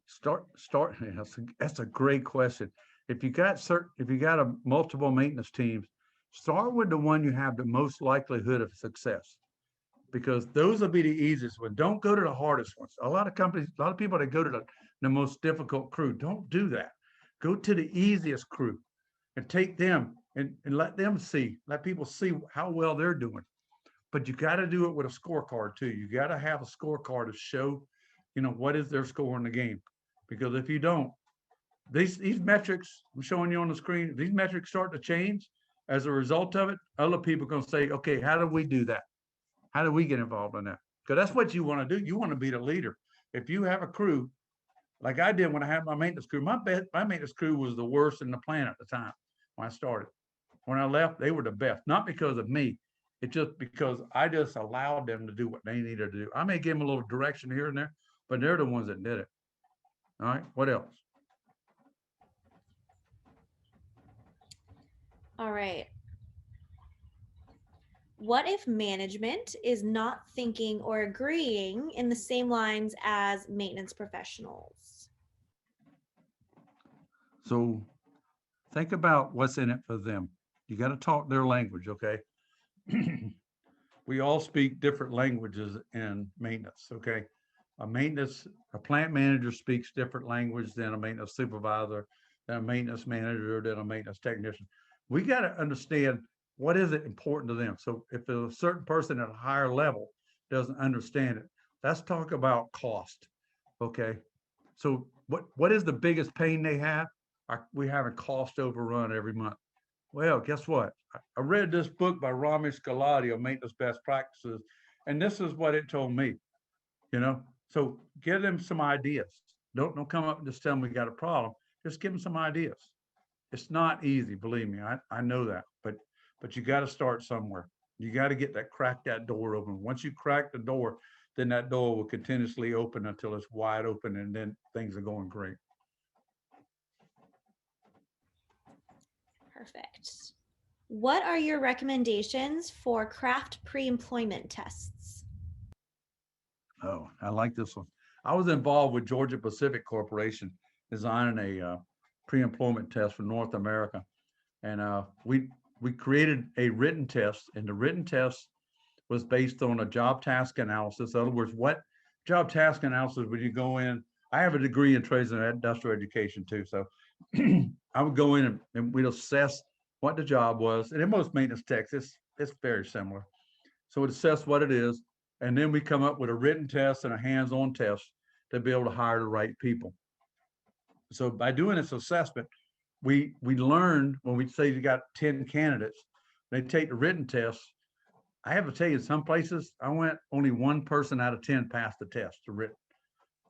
Speaker 2: Start. Yeah, that's a great question. If you got a multiple maintenance teams, start with the one you have the most likelihood of success, because those will be the easiest one. Don't go to the hardest ones. A lot of people that go to the most difficult crew. Don't do that. Go to the easiest crew and take them and let people see how well they're doing. But you got to do it with a scorecard too. You got to have a scorecard to show, what is their score in the game. Because if you don't, these metrics I'm showing you on the screen, these metrics start to change as a result of it. Other people are going to say, okay, how do we do that? How do we get involved in that? Because that's what you want to do. You want to be the leader. If you have a crew, like I did when I had my maintenance crew, my maintenance crew was the worst in the plant at the time when I started. When I left, they were the best, not because of me. It's just because I just allowed them to do what they needed to do. I may give them a little direction here and there, but they're the ones that did it. All right, what else?
Speaker 1: All right. What if management is not thinking or agreeing in the same lines as maintenance professionals?
Speaker 2: So think about what's in it for them. You got to talk their language, okay? We all speak different languages in maintenance, okay? A plant manager speaks different language than a maintenance supervisor, than a maintenance manager, than a maintenance technician. We got to understand what is it important to them. So if there's a certain person at a higher level doesn't understand it, let's talk about cost, okay? So what is the biggest pain they have? We have a cost overrun every month. Well, guess what? I read this book by Ramesh Galati on maintenance best practices, and this is what it told me. So give them some ideas. Don't come up and just tell them we got a problem. Just give them some ideas. It's not easy, believe me. I know that, but you got to start somewhere. You got to crack that door open. Once you crack the door, then that door will continuously open until it's wide open, and then things are going great.
Speaker 1: Perfect. What are your recommendations for craft pre-employment tests?
Speaker 2: Oh, I like this one. I was involved with Georgia Pacific Corporation designing a pre-employment test for North America. And we created a written test, and the written test was based on a job task analysis. In other words, what job task analysis would you go in? I have a degree in trades and industrial education too. So I would go in and we'd assess what the job was. And in most maintenance techs, it's very similar. So we'd assess what it is, and then we come up with a written test and a hands-on test to be able to hire the right people. So by doing this assessment, we learned when we say you got 10 candidates, they take the written test. I have to tell you, some places I went, only one person out of 10 passed the test, the written.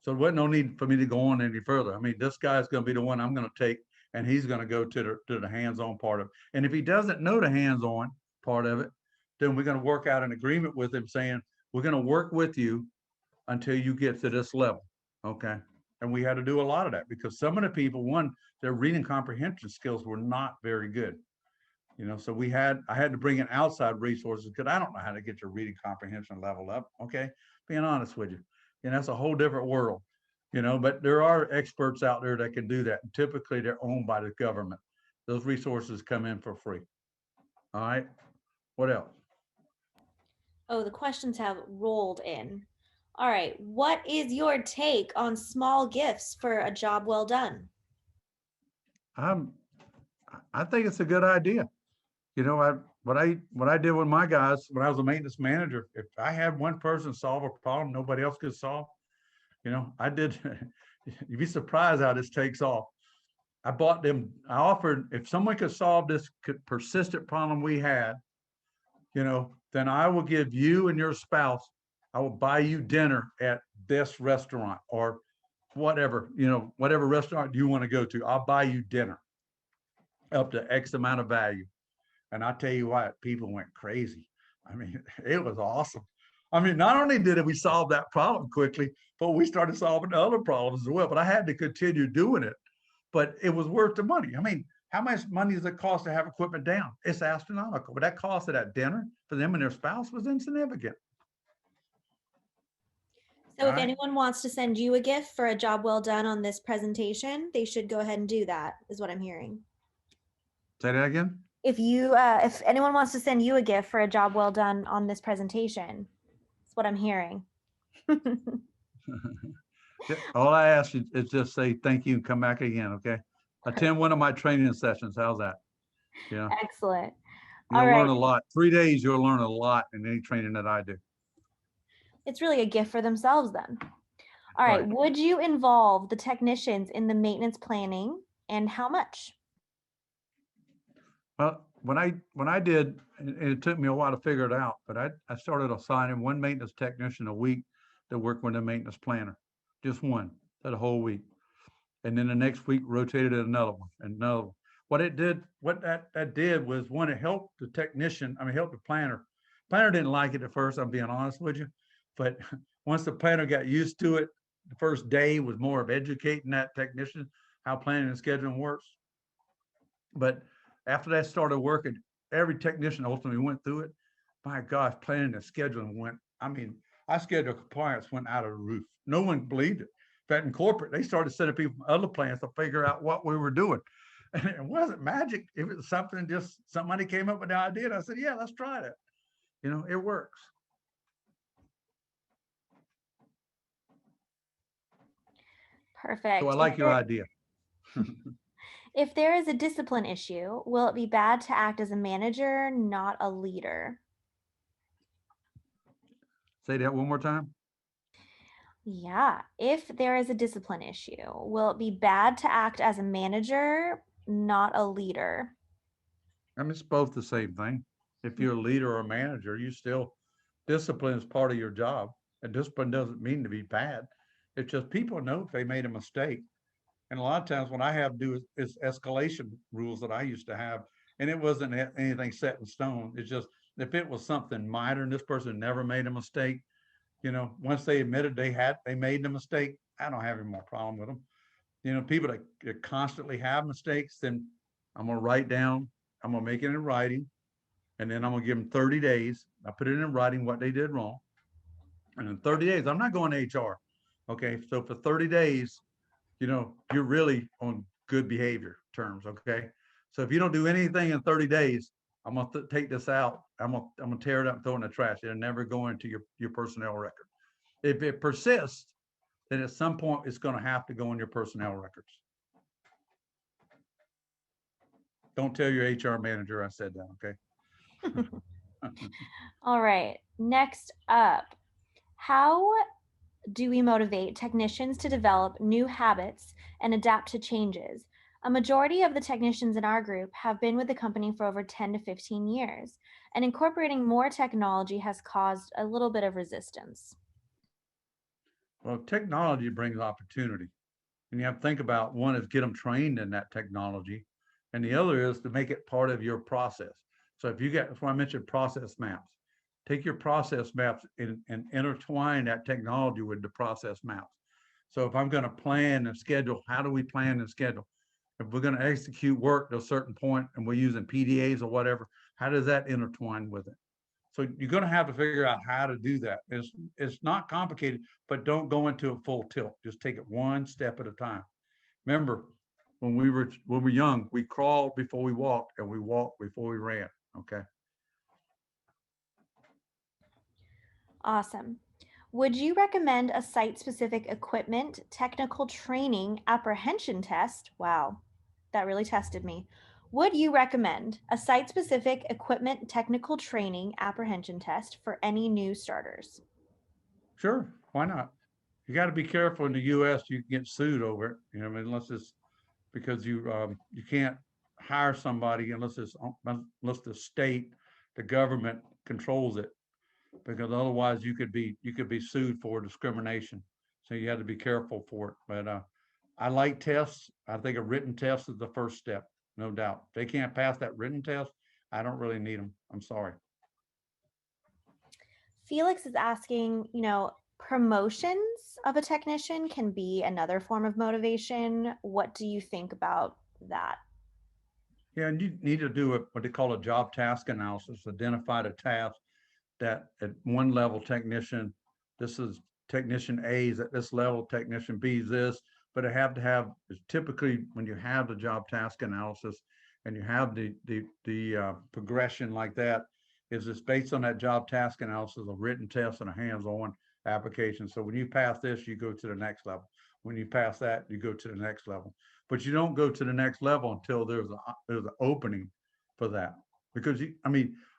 Speaker 2: So there wasn't no need for me to go on any further. I mean, this guy's going to be the one I'm going to take, and he's going to go to the hands-on part of it. And if he doesn't know the hands-on part of it, then we're going to work out an agreement with him saying, we're going to work with you until you get to this level. Okay. And we had to do a lot of that because some of the people, one, their reading comprehension skills were not very good. You know, so I had to bring in outside resources because I don't know how to get your reading comprehension level up. Okay. Being honest with you. And that's a whole different world, you know, but there are experts out there that can do that. And typically they're owned by the government. Those resources come in for free. All right. What else?
Speaker 1: Oh, the questions have rolled in. All right. What is your take on small gifts for a job well done?
Speaker 2: I think it's a good idea. You know, what I did with my guys when I was a maintenance manager, if I had one person solve a problem nobody else could solve, you know, I did. You'd be surprised how this takes off. I offered, if someone could solve this persistent problem we had, you know, then I will give you and your spouse, I will buy you dinner at this restaurant or whatever, you know, whatever restaurant you want to go to. I'll buy you dinner up to X amount of value. And I tell you what, people went crazy. I mean, it was awesome. I mean, not only did we solve that problem quickly, but we started solving other problems as well. But I had to continue doing it. But it was worth the money. I mean, how much money does it cost to have equipment down? It's astronomical. But that cost of that dinner for them and their spouse was insignificant.
Speaker 1: So if anyone wants to send you a gift for a job well done on this presentation, they should go ahead and do that, is what I'm hearing.
Speaker 2: Say that again?
Speaker 1: If anyone wants to send you a gift for a job well done on this presentation, that's what I'm hearing.
Speaker 2: All I ask you is just say thank you and come back again, okay? Attend one of my training sessions. How's that? Yeah.
Speaker 1: Excellent.
Speaker 2: You'll
Speaker 1: All right.
Speaker 2: learn a lot. 3 days, you'll learn a lot in any training that I do.
Speaker 1: It's really a gift for themselves then. All right. Would you involve the technicians in the maintenance planning, and how much?
Speaker 2: Well, when I did, and it took me a while to figure it out, but I started assigning one maintenance technician a week to work with a maintenance planner, just one, that whole week. And then the next week rotated another one and another one. What that did was, one, it helped the technician, helped the planner. Planner didn't like it at first, I'm being honest with you. But once the planner got used to it, the first day was more of educating that technician how planning and scheduling works. But after that started working, every technician ultimately went through it. My gosh, planning and scheduling went, our schedule compliance went out of the roof. No one believed it. In fact, in corporate, they started sending people from other plants to figure out what we were doing. And it wasn't magic. If it was something, just somebody came up with the idea, and I said, yeah, let's try that. You know, it works.
Speaker 1: Perfect.
Speaker 2: So I like your idea.
Speaker 1: If there is a discipline issue, will it be bad to act as a manager, not a leader?
Speaker 2: Say that one more time.
Speaker 1: Yeah. If there is a discipline issue, will it be bad to act as a manager, not a leader?
Speaker 2: It's both the same thing. If you're a leader or a manager, discipline is part of your job. And discipline doesn't mean to be bad. It's just people know if they made a mistake. And a lot of times what I have to do is escalation rules that I used to have. And it wasn't anything set in stone. It's just, if it was something minor and this person never made a mistake, once they admitted they made the mistake, I don't have any more problem with them. People that constantly have mistakes, then I'm going to write down, I'm going to make it in writing, and then I'm going to give them 30 days. I put it in writing what they did wrong. And in 30 days, I'm not going to HR. Okay. So for 30 days, you're really on good behavior terms. Okay. So if you don't do anything in 30 days, I'm going to take this out. I'm going to tear it up and throw it in the trash. It'll never go into your personnel record. If it persists, then at some point it's going to have to go in your personnel records. Don't tell your HR manager I said that. Okay.
Speaker 1: All right. Next up, how do we motivate technicians to develop new habits and adapt to changes? A majority of the technicians in our group have been with the company for over 10 to 15 years, and incorporating more technology has caused a little bit of resistance.
Speaker 2: Well, technology brings opportunity. And you have to think about, one is get them trained in that technology, and the other is to make it part of your process. So if you get, that's why I mentioned process maps. Take your process maps and intertwine that technology with the process maps. So if I'm going to plan and schedule, how do we plan and schedule? If we're going to execute work to a certain point and we're using PDAs or whatever, how does that intertwine with it? So you're going to have to figure out how to do that. It's not complicated, but don't go into a full tilt. Just take it one step at a time. Remember, when we were young, we crawled before we walked, and we walked before we ran. Okay.
Speaker 1: Awesome. Would you recommend a site-specific equipment, technical training, apprehension test? Wow, that really tested me. Would you recommend a site-specific equipment, technical training, apprehension test for any new starters?
Speaker 2: Sure. Why not? You got to be careful in the U.S. You can get sued over it. Unless it's because you can't hire somebody unless the state, the government controls it, because otherwise you could be sued for discrimination. So you have to be careful for it. But I like tests. I think a written test is the first step, no doubt. If they can't pass that written test, I don't really need them. I'm sorry.
Speaker 1: Felix is asking, promotions of a technician can be another form of motivation. What do you think about that?
Speaker 2: Yeah, and you need to do what they call a job task analysis, identify the task that at one level technician, this is technician A is at this level, technician B is this, but it have to have, typically when you have the job task analysis and you have the progression like that, is it's based on that job task analysis, a written test and a hands-on application. So when you pass this, you go to the next level. When you pass that, you go to the next level. But you don't go to the next level until there's an opening for that. Because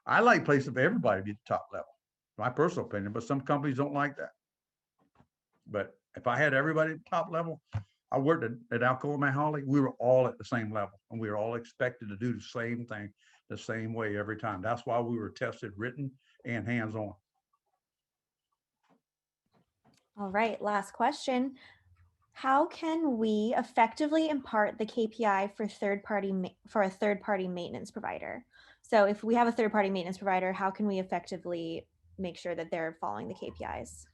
Speaker 2: I like places for everybody to be at the top level, my personal opinion, but some companies don't like that. But if I had everybody at the top level, I worked at Alcoa Mahali, we were all at the same level, and we were all expected to do the same thing the same way every time. That's why we were tested written and hands-on.
Speaker 1: All right, last question. How can we effectively impart the KPI for a third-party maintenance provider? So if we have a third-party maintenance provider, how can we effectively make sure that they're following the KPIs?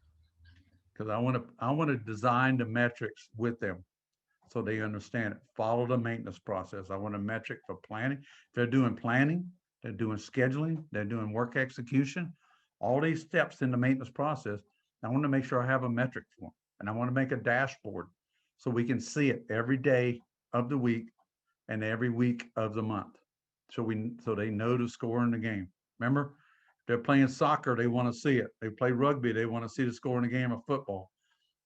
Speaker 2: Because I want to design the metrics with them so they understand it. Follow the maintenance process. I want a metric for planning. If they're doing planning, they're doing scheduling, they're doing work execution, all these steps in the maintenance process. I want to make sure I have a metric for them, and I want to make a dashboard so we can see it every day of the week and every week of the month. So they know to score in the game. Remember, they're playing soccer, they want to see it. They play rugby, they want to see the score in the game of football.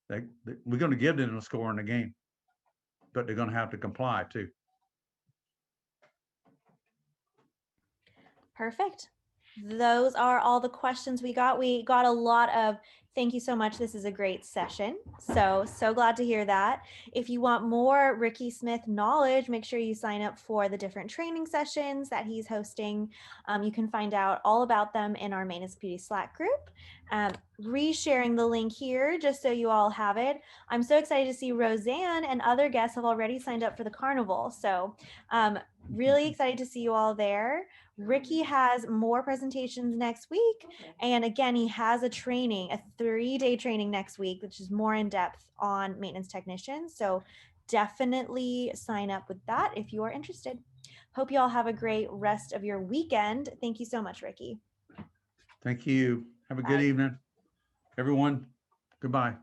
Speaker 2: We're going to give them a score in the game, but they're going to have to comply too.
Speaker 1: Perfect. Those are all the questions we got. We got a lot of thank you so much. This is a great session. So glad to hear that. If you want more Ricky Smith knowledge, make sure you sign up for the different training sessions that he's hosting. You can find out all about them in our Maintenance Beauty Slack group. Resharing the link here just so you all have it. I'm so excited to see Roseanne and other guests have already signed up for the carnival. So really excited to see you all there. Ricky has more presentations next week. And again, he has a training, a 3-day training next week, which is more in depth on maintenance technicians. So definitely sign up with that if you are interested. Hope you all have a great rest of your weekend. Thank you so much, Ricky.
Speaker 2: Thank you. Have a good
Speaker 1: Bye.
Speaker 2: evening. Everyone, goodbye.